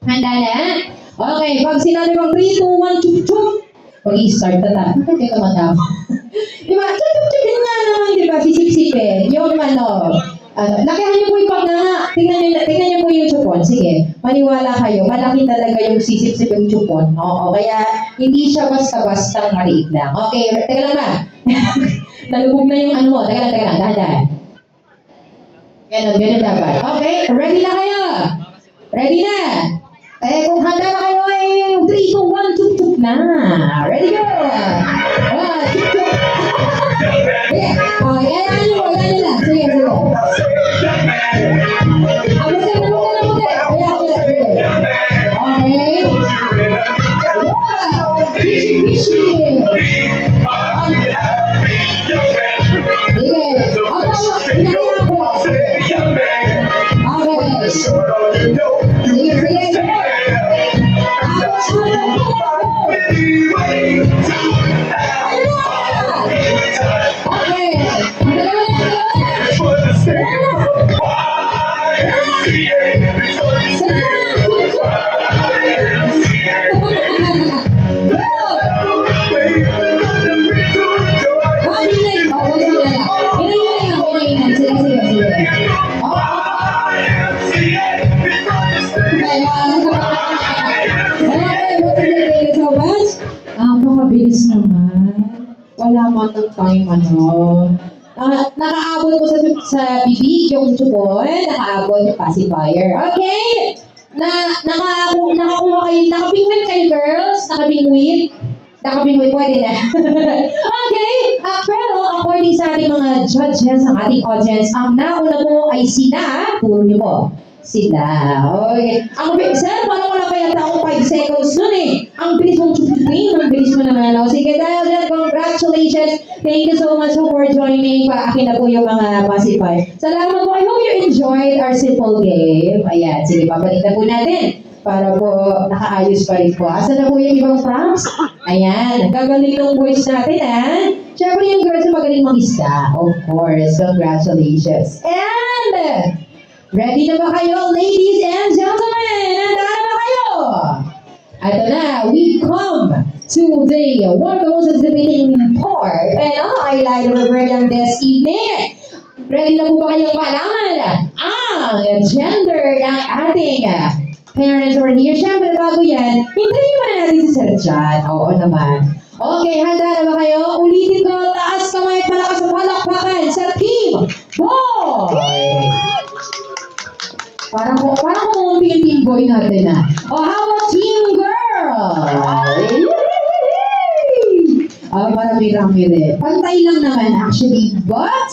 Handa na? Okay, pag sinabi kong 3, 2, 1, chup chup, mag-i-start na tayo. Bakit kayo tumatama? Diba? Chup chup chup, yun nga naman, diba? Sisip-sipin. Yung ano, lakihan niyo po yung pagnganga. Tingnan niyo po yung chupon. Sige, maniwala kayo. Malaki talaga yung sisip-sip yung chupon. Oo, kaya hindi siya basta-basta maliit lang. Okay, teka lang ba? Nalubog na yung ano mo. Teka lang, dahan-dahan. Ganun dapat. Okay, ready na kayo? Ready na? Kung handa na kayo, 3, 2, 1, chup chup na. Ready go! Chup chup. Okay, yan lang. Sige. Abutin. Okay. Fishy. Sige. Mabilis naman. Wala man ng time, nakaabot ko sa bibig yung chupon, nakaabot yung pacifier. Okay? Nakakuha kayo, nakabingwit kayo, girls? Nakabingwit, pwede na. Okay? Pero according sa ating mga judges, ang ating audience, ang nauna mo ay sila, puro niyo po. Sila. Okay. Sir, parang wala kaya taong 5 seconds nun eh. Ang bilis mong chupin, ang bilis mo naman. Sige, dahil dyan, congratulations. Thank you so much for joining. Paakin na po yung mga pacifier. Salamat po. I hope you enjoyed our simple game. Ayan, sige, babalik na po natin. Para po nakaayos pa rin po. Asa na po yung ibang prompts? Ayan, gagaling ng voice natin, ha? Siyempre yung girls magaling mag-ista. Of course, congratulations. And, ready na ba kayo, ladies and gentlemen? Handa na ba kayo? Ito na, we come to the one of the most debating part and ang highlight of the program this evening. Ready na po ba kayong malaman ang gender ng ating parents or here? Siyempre, bago yan, hintayin mo na natin si Sir John. Oo naman. Okay, handa na ba kayo? Ulitin ko, taas kamay, palakas ang palakpakan sa Team Boy! Parang kumunti yung Team Boy natin how about Team Girl? Marami-rami rin. Pantay lang naman actually, but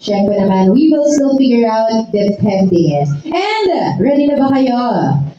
syempre naman, we will still figure out depending it. And, ready na ba kayo?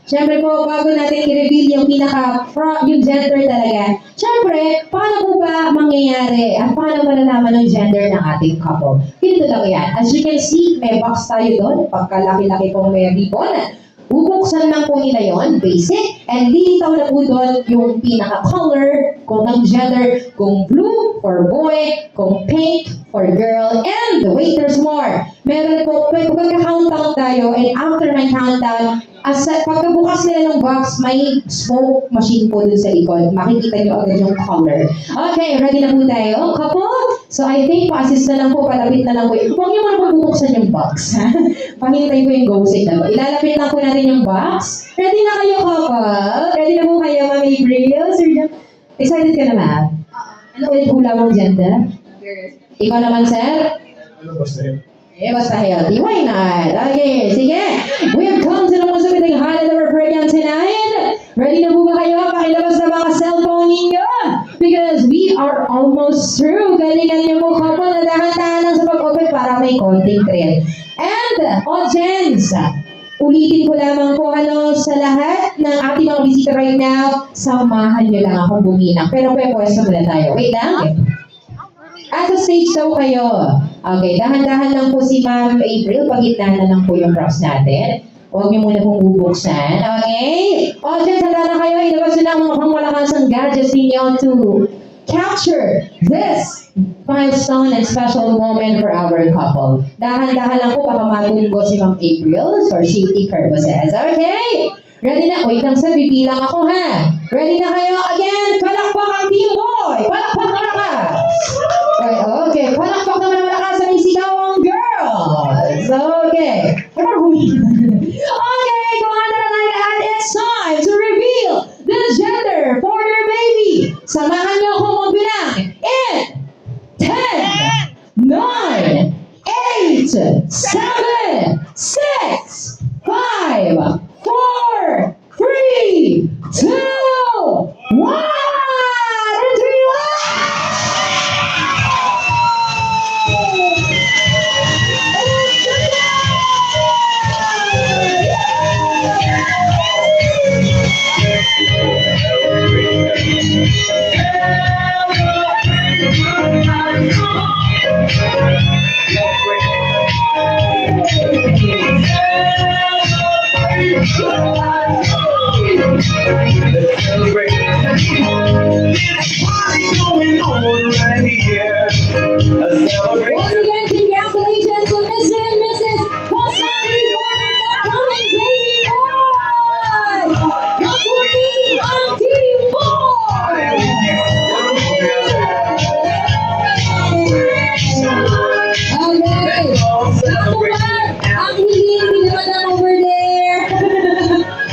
Syempre po, bago natin i-reveal yung yung gender talaga, syempre, paano po ba mangyayari at paano malalaman ng gender ng ating couple? Ganito lang yan. As you can see, may box tayo doon. Pagkalaki-laki pong may ribbon. Bubuksan lang po nila yon, basic, and lilitaw na po doon yung pinaka-color, kung ang gender, kung blue for boy, kung pink for girl, and wait, there's more. Meron po, pagka-countdown tayo, and after my countdown, pagkabukas nila ng box, may smoke machine po dun sa likod. Makikita nyo agad yung color. Okay, ready na po tayo, couple? So I think, pa-assist na lang po, palapit na lang po. Huwag nyo muna bubuksan yung box. Pahintay ko yung go signal. Ilalapit lang po natin yung box. Ready na kayo, couple? Ready na po kayo, Ma'am April? Sir John? Excited ka na, ma'am? Ano ulit hula mong gender? Ikaw naman, sir? Ano ba sa'yo? Basta healthy. Why not? Okay, sige. We have come to the most exciting highlight of our program tonight. Ready na po ba kayo? Pakilabas na mga cellphone ninyo. Because we are almost through. Galingan niyo po, couple, na dahan-dahan lang sa pag-open para may konting thrill. And, audience, ulitin ko lamang po sa lahat ng ating mga bisita right now, samahan niyo lang akong buminang. Pero pwesto muna tayo. Wait lang. At sa stage daw kayo. Okay, dahan-dahan lang po si Ma'am April. Pagitna na lang po yung props natin. Huwag niyo muna pong bubuksan. Okay? Audience, handa na kayo. Ilabas na ang mga pangmalakasang gadgets ninyo to capture this milestone and special moment for our couple. Dahan-dahan lang po baka matunggo si Ma'am April for safety purposes. Okay? Ready na? Wait lang sir, bibilang ako ha. Ready na kayo? Again, palakpak ang team boy! Palakpak na malakas! Okay, palakpak naman ang malakas ang isigaw ang girls! Okay. Okay, kumanda na tayo lahat. It's time to reveal the gender for their baby. Samahan niyo ako magbilang in 10, 9, 8, 7, 6, 5, 4, 3, 2, 1, and 3. Once again, congratulations to Mr. and Mrs. Wasabi for their upcoming baby boy! Supporting ang team boy! Okay. Nakuman, ang hindi naman over there.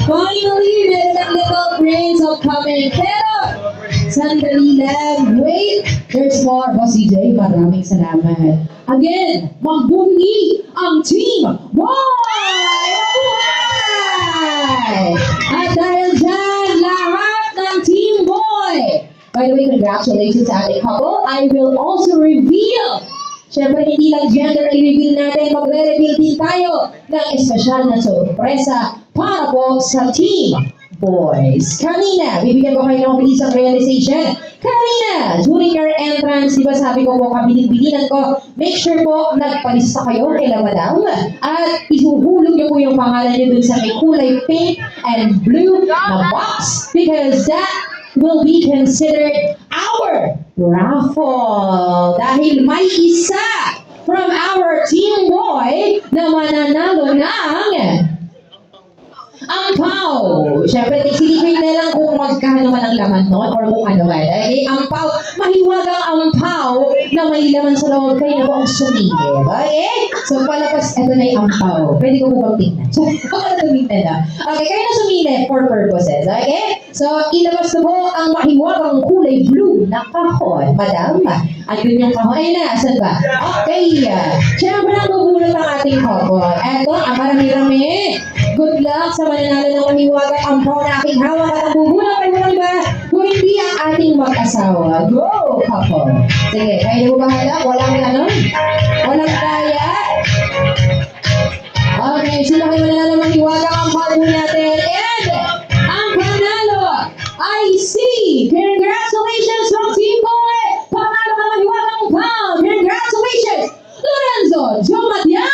Finally, meron ang little prince upcoming. Pero, sandali lang. Wait, there's more. Boss DJ, maraming salamat. Again, magbunyi ang team boy! At dahil dyan, lahat ng team boy! By the way, congratulations sa ating couple. I will also reveal. Siyempre, hindi lang gender i-reveal natin, magre-reveal din tayo ng espesyal na sorpresa para po sa team boys. Kanina, bibigyan ko kayo ng isang realization. Kanina, during your entrance, di ba sabi ko po, kabiling-bilinan ko, make sure po, nagpalista kayo kay madam at ihuhulog niyo po yung pangalan niyo dun sa may kulay pink and blue na box because that will be considered our raffle. Dahil may isa from our team boy na mananalo ng ampaw. Siyempre, silipin na lang kung magkano man ang laman nun or kung ano man. Okay, ampaw, mahiwagang ampaw na may laman sa loob kayo na po ang sumili. Okay? So, palapas, ito na yung ampaw. Pwede ko po magtingnan. So, ako na tumingnan na. Okay, kayo na sumili for purposes. Okay? So, ilabas na po ang mahiwagang kulay blue na kahon. Madam, andun yung kahon. Ayun na, saan ba? Okay. Siyempre, ang bubulot ang ating couple. Eto, ang marami-rami. Good luck sa mananalo ng mahiwagang ampaw na aking hawak at ang bubulot ay walang iba kung hindi ang ating mag-asawa. Go, couple! Sige, kayo na bahala. Walang ano? Walang kaya? Okay, sino kayo mananalo ng mahiwagang ampaw po natin? And ang panalo ay si congratulations from Team Boy! Panalo ka ng mahiwagang ampaw! Congratulations! Lorenzo Jomadian!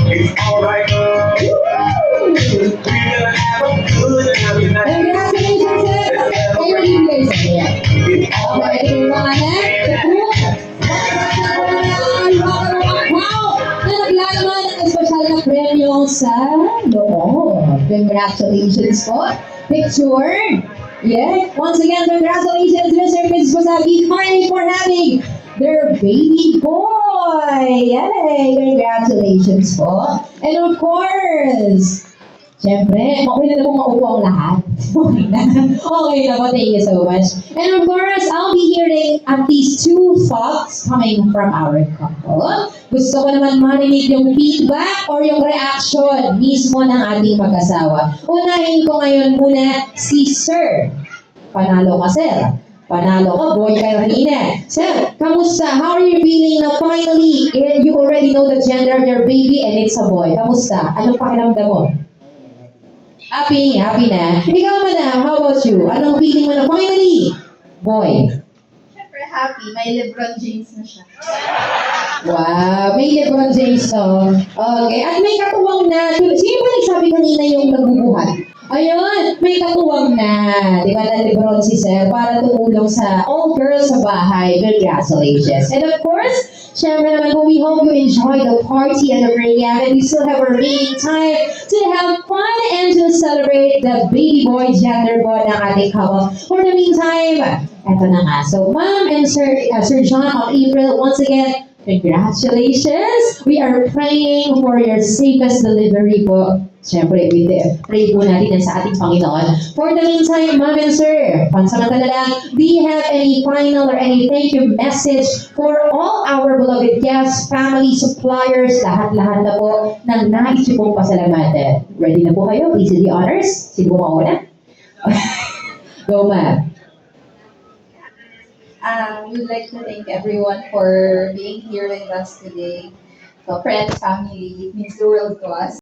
It's all right. We're gonna have a good night. Congratulations, sir! Kayo yung guys. It's all right. Okay, naglalaman ng espesyal na premyo sa loob. Congratulations po. Picture. Yeah. Once again, congratulations, Mr. and Mrs. Wasabi, finally for having their baby boy. Yay! Congratulations po. And of course, siyempre, okay na po maupo ang lahat. Okay na. Okay na po. Thank you so much. And of course, I'll be hearing at least 2 thoughts coming from our couple. Gusto ko naman marinig yung feedback or yung reaction mismo ng ating mag-asawa. Unahin ko ngayon muna si Sir. Panalo ka, Sir. Panalo ka, boy ka kanina. Sir, kamusta? How are you feeling na finally, you already know the gender of your baby and it's a boy? Kamusta? Anong pakiramdam mo? Happy na. Ikaw, madam, how about you? Anong feeling mo na finally? Boy. Siyempre happy, may Lebron James na siya. Wow, may Lebron James to. Okay, at may katuwang na, sino ba nagsabi kanina yung nagbubuhat? Ayun, may katuwang na, di ba, na Lebron si Sir para tumulong sa all girls sa bahay. Congratulations. And of course, syempre naman po, we hope you enjoy the party and the program and we still have remaining time to have fun and to celebrate the baby boy gender bond ng ating couple. For the meantime, eto na nga. So, Ma'am and Sir John of April, once again, congratulations! We are praying for your safest delivery po. Siyempre, pray po natin yan sa ating Panginoon. For the meantime, Ma'am and Sir, pansamantala lang, do you have any final or any thank you message for all our beloved guests, family, suppliers, lahat-lahat na po ng nais niyo pong pasalamatan? Ready na po kayo? Please do the honors. Sino po mauna? Go, Ma'am. We'd like to thank everyone for being here with us today. So, friends, family, it means the world to us.